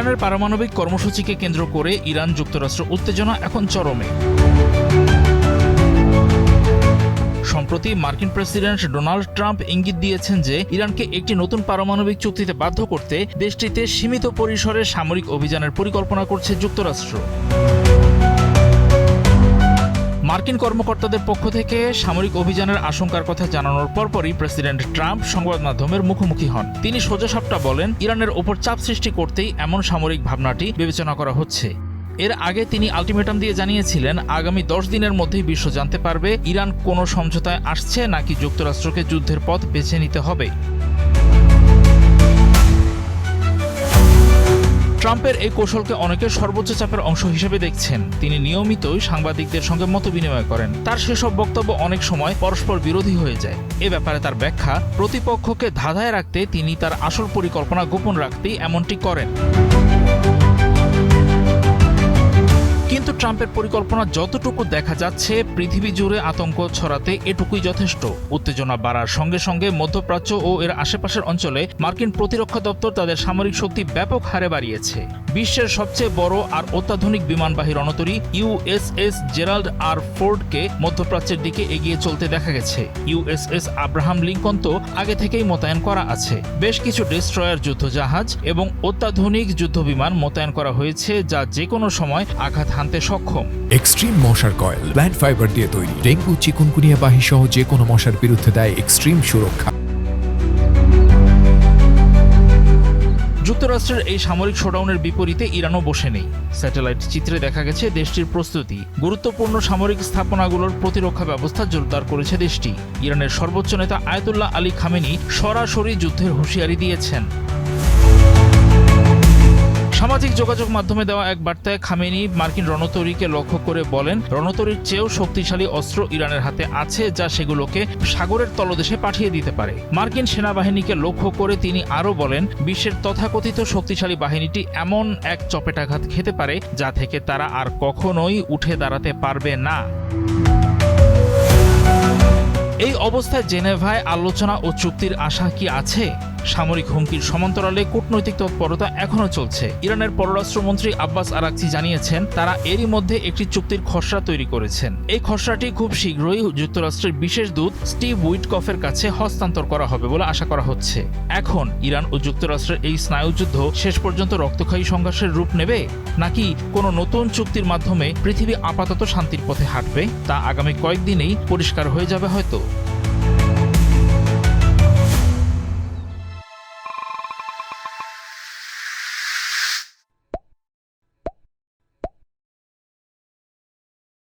ইরানের পারমাণবিক কর্মসূচিকে কেন্দ্র করে ইরান যুক্তরাষ্ট্র উত্তেজনা এখন চরমে। সম্প্রতি মার্কিন প্রেসিডেন্ট ডোনাল্ড ট্রাম্প ইঙ্গিত দিয়েছেন যে ইরানকে একটি নতুন পারমাণবিক চুক্তিতে বাধ্য করতে দেশটিতে সীমিত পরিসরে সামরিক অভিযানের পরিকল্পনা করছে যুক্তরাষ্ট্র। মার্কিন কর্মকর্তাদের পক্ষ থেকে সামরিক অভিযানের আশঙ্কার কথা জানানোর পরপরই প্রেসিডেন্ট ট্রাম্প সংবাদ মাধ্যমের মুখোমুখি হন। তিনি সোজাসাপটা বলেন, ইরানের ওপর চাপ সৃষ্টি করতেই এমন সামরিক ভাবনাটি বিবেচনা করা হচ্ছে। এর আগে তিনি আলটিমেটাম দিয়ে জানিয়েছিলেন, আগামী 10 দিনের মধ্যেই বিশ্ব জানতে পারবে ইরান কোনো সমঝোতায় আসছে নাকি যুক্তরাষ্ট্রকে যুদ্ধের পথ বেছে নিতে হবে। ট্রাম্পের এই কৌশলকে অনেকে সর্বোচ্চ চাপের অংশ হিসেবে দেখছেন। তিনি নিয়মিতই সাংবাদিকদের সঙ্গে মতবিনিময় করেন। তার সেসব বক্তব্য অনেক সময় পরস্পর বিরোধী হয়ে যায়। এ ব্যাপারে তার ব্যাখ্যা, প্রতিপক্ষকে ধাঁধায় রাখতে তিনি তার আসল পরিকল্পনা গোপন রাখতেই এমনটি করেন। কিন্তু ট্রাম্পের পরিকল্পনা যতটুকু দেখা যাচ্ছে, পৃথিবী জুড়ে আতঙ্ক ছড়াতে এটুকুই যথেষ্ট। উত্তেজনা বাড়ার সঙ্গে সঙ্গে মধ্যপ্রাচ্য ও এর আশেপাশের অঞ্চলে মার্কিন প্রতিরক্ষা দপ্তর তাদের সামরিক শক্তি ব্যাপক হারে বাড়িয়েছে। বিশ্বের সবচেয়ে বড় আর অত্যাধুনিক বিমানবাহী রণতরী ইউএসএস জেরাল্ড আর ফোর্ডকে মধ্যপ্রাচ্যের দিকে এগিয়ে চলতে দেখা গেছে। ইউএসএস আব্রাহাম লিঙ্কন তো আগে থেকেই মোতায়েন করা আছে। বেশ কিছু ডেস্ট্রয়ার যুদ্ধজাহাজ এবং অত্যাধুনিক যুদ্ধবিমান মোতায়েন করা হয়েছে, যা যে কোনো সময় আঘাত হানতে সক্ষম। এক্সট্রিম মশার কয়েল প্ল্যান্ট ফাইবার দিয়ে তৈরি, ডেঙ্গু, চিকুনগুনিয়া বাহি সহ যে কোনো মশার বিরুদ্ধে দেয় এক্সট্রিম সুরক্ষা। যুক্তরাষ্ট্রের এই সামরিক শোডাউনের বিপরীতে ইরানও বসে নেই। স্যাটেলাইট চিত্রে দেখা গেছে দেশটির প্রস্তুতি। গুরুত্বপূর্ণ সামরিক স্থাপনাগুলোর প্রতিরক্ষা ব্যবস্থা জোরদার করেছে দেশটি। ইরানের সর্বোচ্চ নেতা আয়াতুল্লাহ আলী খামেনি সরাসরি যুদ্ধের হুঁশিয়ারি দিয়েছেন। সামাজিক যোগাযোগ মাধ্যমে দেওয়া এক বার্তায় খামেনি মার্কিন রণতরীকে লক্ষ্য করে বলেন, রণতরীর চেয়েও শক্তিশালী অস্ত্র ইরানের হাতে আছে, যা সেগুলোকে সাগরের তলদেশে পাঠিয়ে দিতে পারে। মার্কিন সেনাবাহিনীকে লক্ষ্য করে তিনি আরও বলেন, বিশ্বের তথাকথিত শক্তিশালী বাহিনীটি এমন এক চপেটাঘাত খেতে পারে যা থেকে তারা আর কখনোই উঠে দাঁড়াতে পারবে না। এই অবস্থায় জেনেভায় আলোচনা ও চুক্তির আশা কি আছে? সামরিক হুমকির সমান্তরালে কূটনৈতিক তৎপরতা এখনও চলছে। ইরানের পররাষ্ট্রমন্ত্রী আব্বাস আরাকচি জানিয়েছেন, তারা এরই মধ্যে একটি চুক্তির খসড়া তৈরি করেছেন। এই খসড়াটি খুব শীঘ্রই যুক্তরাষ্ট্রের বিশেষ দূত স্টিভ উইটকফের কাছে হস্তান্তর করা হবে বলে আশা করা হচ্ছে। এখন ইরান ও যুক্তরাষ্ট্রের এই স্নায়ুযুদ্ধ শেষ পর্যন্ত রক্তক্ষয়ী সংঘর্ষের রূপ নেবে, নাকি কোনো নতুন চুক্তির মাধ্যমে পৃথিবী আপাতত শান্তির পথে হাঁটবে, তা আগামী কয়েকদিনেই পরিষ্কার হয়ে যাবে হয়তো।